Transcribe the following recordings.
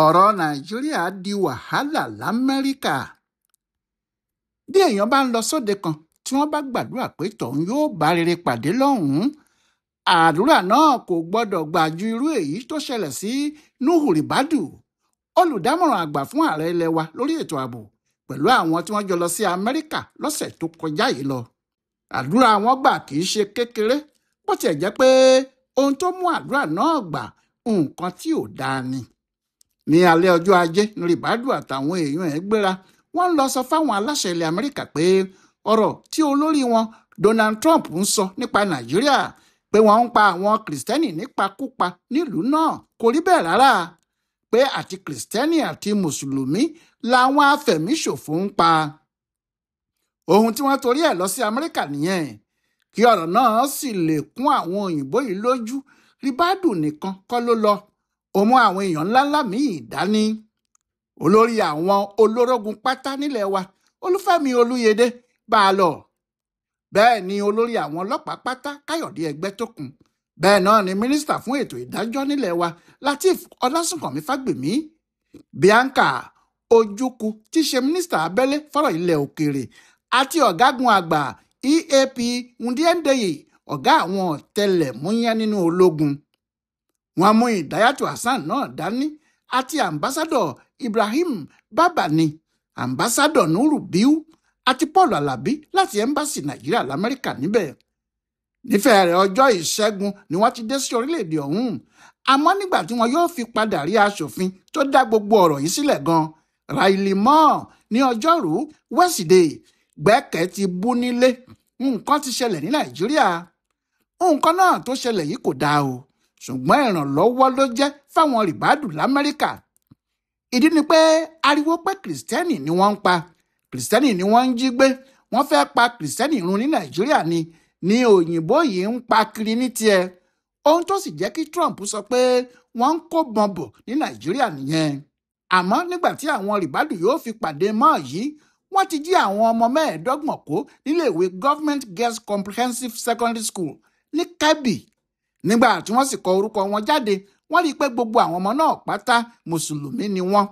ọ̀rọ̀ Nàìjíríà di wàhálà l'Amẹ́ríkà. Bí èèyàn bá ń lọ sóde kan tí wọ́n bá gbàdúrà pé tọ̀hún yóò bá rere pàdé lọ́hùn-ún, àdúrà náà kò gbọ́dọ̀ gbà ju irú èyí tó ṣẹlẹ̀ sí Nuhu Ribadu, olùdámọ̀ràn àgbà fún ààrẹ ilẹ̀ wa lórí ètò ààbò, pẹ̀lú àwọn tí wọ́n jọ lọ sí Amẹ́ríkà lọ́sẹ̀ tó kọjá yìí lọ. Àdúrà wọn gbà kì í ṣe kékeré, bó tiẹ̀ jẹ́ pé ohun tó mú àdúrà náà gbà nǹkan tí ò dáa ni. Ní alẹ́ ọjọ́ ajé ní Ribadu àtàwọn èèyàn ẹ̀ gbéra, wọ́n lọ sọ fáwọn aláṣẹ ilẹ̀ Amẹ́ríkà pé ọ̀rọ̀ tí olórí wọn Donald Trump ń sọ nípa Nàìjíríà, pé wọ́n ń pa àwọn Kìrìsìtẹ́nì nípakúpa nílùú náà, kò rí bẹ́ẹ̀ rárá, pé àti Kìrìsìtẹ́nì àti Mùsùlùmí làwọn afẹ̀míṣòfò ń pa. Ohun tí wọ́n torí ẹ̀ lọ sí Amẹ́ríkà nìyẹn. Kí ọ̀rọ̀ náà sì lè kún àwọn òyìnbó yìí lójú, Ribadu nìkan kọ́ ló lọ, ó mú àwọn èèyàn ńláńlá míì dání. Olórí àwọn olórógun pátá nílẹ̀ wa, Olúfẹ́mi Olúyẹdé, bá a lọ. Bẹ́ẹ̀ ni olórí àwọn ọlọ́pàá pátá, Káyọ̀dé Ẹgbẹ́tókun. Bẹ́ẹ̀ náà ni mínísítà fún ètò ìdájọ́ nílẹ̀ wa, Lateef Ọlásùnkànmí Fágbèmí. Bianca Ojukwu, tí í ṣe mínísítà abẹ́lé fọ́rọ̀ ilẹ̀ òkèèrè, àti ọ̀gágun àgbà EAP Ndiendeye, ọ̀gá àwọn ọ̀tẹlẹ̀múyẹ́ nínú ológun. Wọ́n mú Ìdáyàtò Hasan náà dání, àti ambassadọ̀ Ibrahim Babani, ambassadọ̀ Nuru Biu, àti Paul Alabi láti ẹ́mbásì Nàìjíríà l'Amẹ́ríkà níbẹ̀. Nífẹ̀ẹ́ ọjọ́ ìṣẹ́gun ni wọ́n ti dé sí orílẹ̀-èdè ọ̀hún. Àmọ́ nígbà tí wọn yóò fi padà rí aṣòfin tó dá gbogbo ọ̀rọ̀ yìí sílẹ̀ gan, Riley Moore, ní ọjọ́rú Wẹ́sídẹ̀ẹ́, gbẹ́kẹ̀ ti bú nílé. Nǹkan ti ṣẹlẹ̀ ní Nàìjíríà. Nǹkan náà tó ṣẹlẹ̀ yìí kò dáa o, ṣùgbọ́n ìrànlọ́wọ́ ló jẹ́ fáwọn Ribadu l'Amẹ́ríkà. Ìdí ni pé ariwo pé Kìrìsìtẹ́nì ni wọ́n ń pa, Kìrìsìtẹ́nì ni wọ́n ń jí gbé, wọ́n fẹ́ pa Kìrìsìtẹ́nì run ní Nàìjíríà ni òyìnbó yìí ń pa kiri ní tiẹ̀. Ohun tó sì jẹ́ kí Trump sọ pé wọ́n ń kó bọ̀m̀bọ̀ ní Nàìjíríà nìyẹn. Àmọ́ nígbà tí àwọn Ribadu yóò fi pàdé mọ́ yìí, wọ́n ti jí àwọn ọmọ 25 kó níléèwé Government Girls Comprehensive Secondary School ní Kebbi. Nígbà tí wọ́n sì kọ orúkọ wọn jáde, wọ́n rí i pé gbogbo àwọn ọmọ náà pátá Mùsùlùmí ni wọ́n.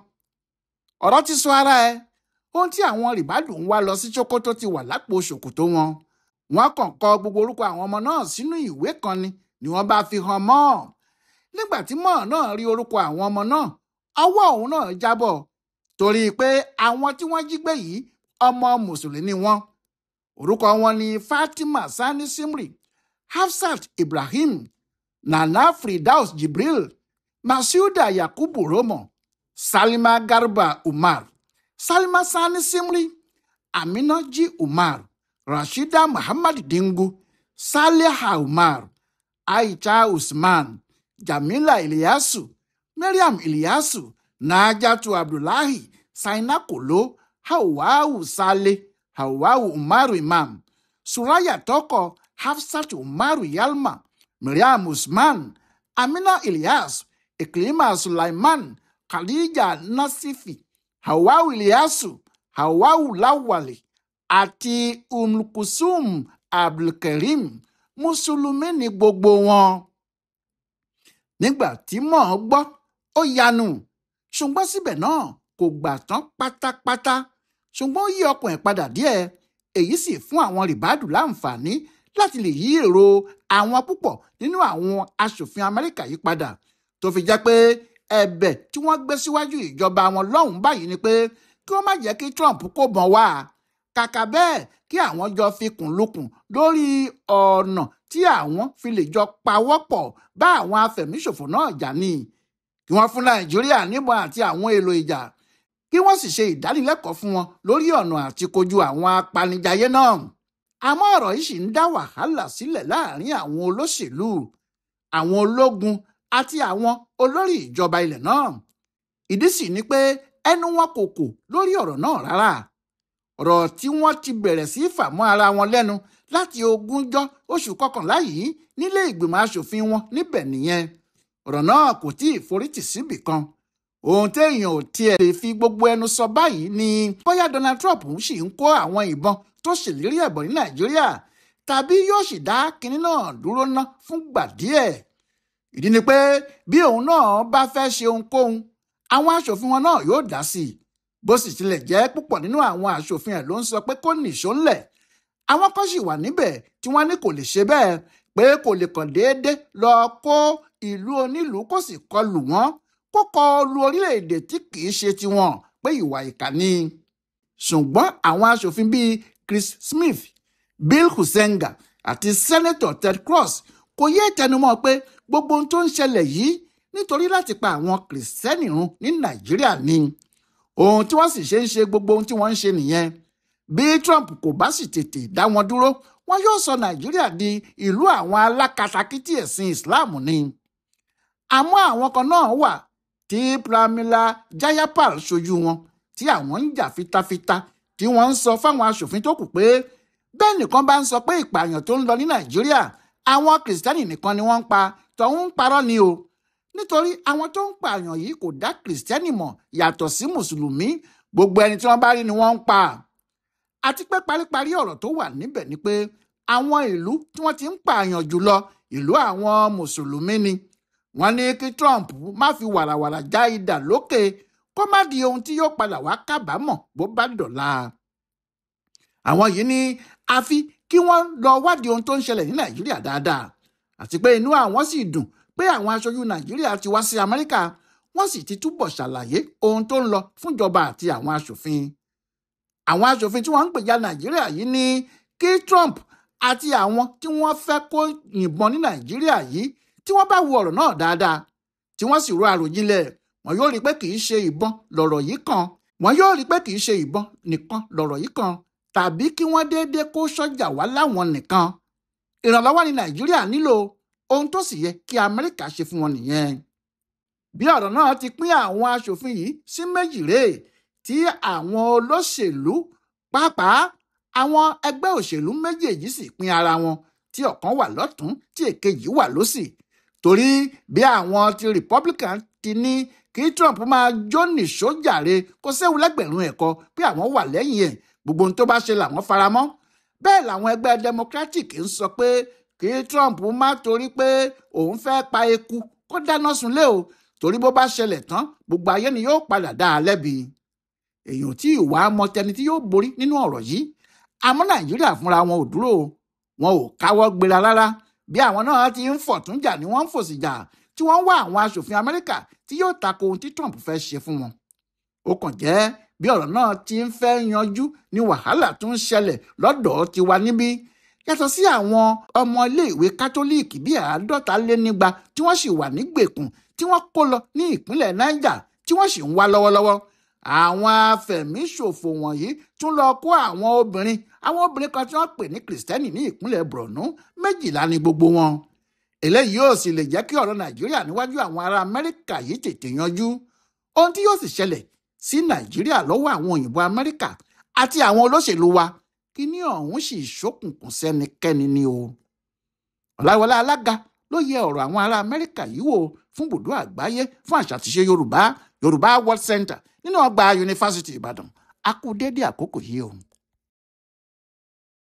Ọ̀rọ̀ ti sọ ara ẹ̀. Ohun tí àwọn Ribadu ń wá lọ sí Sokoto ti wà lápò ṣòkòtò wọn. Wọ́n kàn kọ gbogbo orúkọ àwọn ọmọ náà sínú ìwé kan ni wọ́n bá fi hàn Moore. Nígbà tí Moore náà rí orúkọ àwọn ọmọ náà, ọwọ́ òun náà jábọ̀, torí pé àwọn tí wọ́n jí gbé yìí ọmọ Mùsùlùmí ni wọ́n. Orúkọ wọn ni Fatima Sani Simri, Hafsat Ibrahim, Nana Firdaus Jibril, Masuda Yakubu Romo, Salima Garba Umar, Salima Sani Simri, Amina G. Umar, Rashida Muhammad Dingu, Saliha Umar, Aisha Usman, Jamila Ilyasu, Mariam Ilyasu, Najatu Abdullahi, Saina Kolo, Hawau Saleh, Hawau Umaru Imam, Suraya Toko, Hafsat Umaru Yalma, Mariam Usman, Amina Ilyas, Iklima Sulaiman, Khadija Nasifi, Hawau Ilyasu, Hawau Lawali, àti Umlukusum Abdulkarim. Mùsùlùmí ni gbogbo wọn. Nígbà tí Moore gbọ́, ó yanu, ṣùgbọ́n síbẹ̀ náà kò gbà tán pátápátá, ṣùgbọ́n ó yí ọkàn ẹ̀ padà díẹ̀. Èyí sì fún àwọn Ribadu láǹfààní láti lè yí èrò àwọn púpọ̀ nínú àwọn aṣòfin Amẹ́ríkà yí padà, tó fi jẹ́ pé ẹ̀bẹ̀ tí wọ́n gbé síwájú ìjọba wọn lọ́hùn báyìí ni pé kí wọ́n má jẹ́ kí Trump kó bọ̀n wá. Kàkà bẹ́ẹ̀, kí àwọn jọ fikùn lukùn lórí ọ̀nà tí àwọn fi lè jọ pawọ́pọ̀ bá àwọn afẹ̀míṣòfò náà jà ní. Kí wọ́n fún Nàìjíríà níbọn àti àwọn èlò ìjà, kí wọ́n sì ṣe ìdánilẹ́kọ̀ọ́ fún wọn lórí ọ̀nà àti kojú àwọn apanijayé náà. Àmọ́ ọ̀rọ̀ yìí sì ń dá wàhálà sílẹ̀ láàrin àwọn olóṣèlú, àwọn ológun àti àwọn olórí ìjọba ilẹ̀ náà. Ìdí sì ni pé ẹnu wọn kò kò lórí ọ̀rọ̀ náà rárá. Ọ̀rọ̀ tí wọ́n ti bẹ̀rẹ̀ sí fà mọ́ ara wọn lẹ́nu láti 20 oṣù kọkànlá yìí nílé ìgbìmọ̀ aṣòfin wọn níbẹ̀ nìyẹn. Ọ̀rọ̀ náà kò tí ì forítì síbì kan. Ohun téèyàn ò tiẹ̀ lè fi gbogbo ẹnu sọ báyìí ni bóyá Donald Trump sì ń kó àwọn ìbọn tó ṣèlérí ẹ̀bọ̀ ní Nàìjíríà, tàbí yóò sì dá kinní náà dúró ná fúngbà díẹ̀. Ìdí ni pé bí òun náà bá fẹ́ ṣe ohunkóhun, àwọn aṣòfin wọn náà yóò dá sí i. Bó sì tilẹ̀ jẹ́ púpọ̀ nínú àwọn aṣòfin ẹ̀ ló ń sọ pé kó nìṣó ńlẹ̀, àwọn kan sì wà níbẹ̀ tí wọ́n ní kò lè ṣe bẹ́ẹ̀, pé kò lè kàn déédé lọ kó ìlú onílùú kó sì kọlù wọ́n, kó kọlù orílẹ̀-èdè tí kìí ṣe tiwọn, pé ìwà ìkà ni. Ṣùgbọ́n àwọn aṣòfin bíi Chris Smith, Bill Huizenga àti Senator Ted Cruz kò yé tẹnumọ́ pé gbogbo ohun tó ń ṣẹlẹ̀ yìí nítorí láti pa àwọn Kìrìsìtẹ́nì run ní Nàìjíríà ni. Ohun tí wọ́n sì ṣe ń ṣe gbogbo ohun tí wọ́n ń ṣe nìyẹn. Bí Trump kò bá sì tètè dá wọn dúró, wọn yóò sọ Nàìjíríà di ìlú àwọn alákatakítí ẹ̀sìn Islam ni. Àmọ́ àwọn kan náà wà tí Pramila Jayapal ṣojú wọn, tí àwọn ń jà fitafita, tí wọ́n ń sọ fáwọn aṣòfin tó kù pé bẹ́ẹ̀ nìkan bá ń sọ pé ìpààyàn tó ń lọ ní Nàìjíríà àwọn Kìrìsìtẹ́nì nìkan ni wọ́n ń pa, tọ̀hún ń parọ́ ni o. Nítorí àwọn tó ń pààyàn yìí kò dá Kìrìsìtẹ́nì mọ̀ yàtọ̀ sí Mùsùlùmí, gbogbo ẹni tí wọ́n bá rí ni wọ́n ń pa. Àti pé paríparí ọ̀rọ̀ tó wà níbẹ̀ ni pé àwọn ìlú tí wọ́n ti ń pààyàn jùlọ ìlú àwọn Mùsùlùmí ni. Wọ́n ní kí Trump má fi wàràwàrà já idà lókè, kó má di ohun tí yóò padà wá kábàámọ̀ bó bá dọ̀la. Àwọn yìí ní àfi kí wọ́n lọ wádìí ohun tó ń ṣẹlẹ̀ ní Nàìjíríà dáadáa, àti pé inú àwọn sì dùn pé àwọn aṣojú Nàìjíríà ti wá sí Amẹ́ríkà, wọ́n sì ti túbọ̀ ṣàlàyé ohun tó ń lọ fúnjọba àti àwọn aṣòfin. Àwọn aṣòfin tí wọ́n ń gbèjà Nàìjíríà yìí ní kí Trump àti àwọn tí wọ́n fẹ́ kó yìnbọn ní Nàìjíríà yìí, tí wọ́n bá wo ọ̀rọ̀ náà dáadáa, tí wọ́n sì ro àròjinlẹ̀, wọn yóò rí pé kì í ṣe ìbọn lọ̀rọ̀ yìí kan, wọn yóò rí pé kì í ṣe ìbọn nìkan lọ̀rọ̀ yìí kan, tàbí kí wọ́n déédéé kó sọ́jà wá láwọn nìkan. Ìrànlọ́wọ́ ní Nàìjíríà nílò, ohun tó sì yẹ kí Amẹ́ríkà ṣe fún wọn nìyẹn. Bí ọ̀rọ̀ náà ti pín àwọn aṣòfin yìí sí méjì rèé, tí àwọn olóṣèlú pàápàá àwọn ẹgbẹ́ òṣèlú méjèèjì sì pín ara wọn, tí ọ̀kan wà lọ́tún tí èkejì wà lósì. Torí bí àwọn ti Republican ti ní kí Trump máa jó nìṣó jàre, kò séwu lẹ́gbẹ̀rún ẹ̀kọ́ pé àwọn wà lẹ́yìn ẹ̀, gbogbo ohun tó bá ṣe làwọn faramọ́. Bẹ́ẹ̀ làwọn ẹgbẹ́ Democratic ń sọ pé kí Trump má torí pé òun fẹ́ pa eku kó dáná sunlé o, torí bó bá ṣẹlẹ̀ tán gbogbo ayé ni yóò padà dá a lẹ́bi. Èèyàn tí ìwà mọtẹni tí yóò borí nínú ọ̀rọ̀ yìí. Àmọ́ Nàìjíríà fúnra wọn ò dúró, wọn ò káwọ́ gbéra rárá. Bí àwọn náà ti ń fọ̀tún jà ni wọ́n ń fòsì jà, tí wọ́n ń wá àwọn aṣòfin Amẹ́ríkà tí yóò tako ohun tí Trump fẹ́ ṣe fún wọn. Ó kàn jẹ́ bí ọ̀rọ̀ náà ti ń fẹ́ yanjú ni wàhálà tó ń ṣẹlẹ̀ lọ́dọ̀ tiwa níbí. Yàtọ̀ sí àwọn ọmọ iléèwé kátólíìkì bíi 250 tí wọ́n sì wà nígbèkùn tí wọ́n kó lọ ní ìpínlẹ̀ Niger tí wọ́n sì ń wá lọ́wọ́lọ́wọ́. Àwọn afẹ̀míṣòfò wọ̀nyí tún lọ kó àwọn obìnrin kan tí wọ́n pè ní Kìrìsìtẹ́nì ní ìpínlẹ̀ Borno, 12 ní gbogbo wọn. Eléyìí yóò sì lè jẹ́ kí ọ̀rọ̀ Nàìjíríà níwájú àwọn ará Amẹ́ríkà yìí tètè yanjú. Ohun tí yóò sì ṣẹlẹ̀ sí Nàìjíríà lọ́wọ́ àwọn òyìnbó Amẹ́ríkà àti àwọn olóṣèlú wa, kíní ọ̀hún sì ṣókùnkùn sẹ́nikẹ́ni ni o. Ọláyíwọlá Alága ló yẹ ọ̀rọ̀ àwọn ará Amẹ́ríkà yìí wò fún Ibùdó Àgbáyé fún Àṣà àti Ìṣe Yorùbá World Center nínú ọgbà Yunifásítì Ìbàdàn. A kú déédé àkókò yìí o.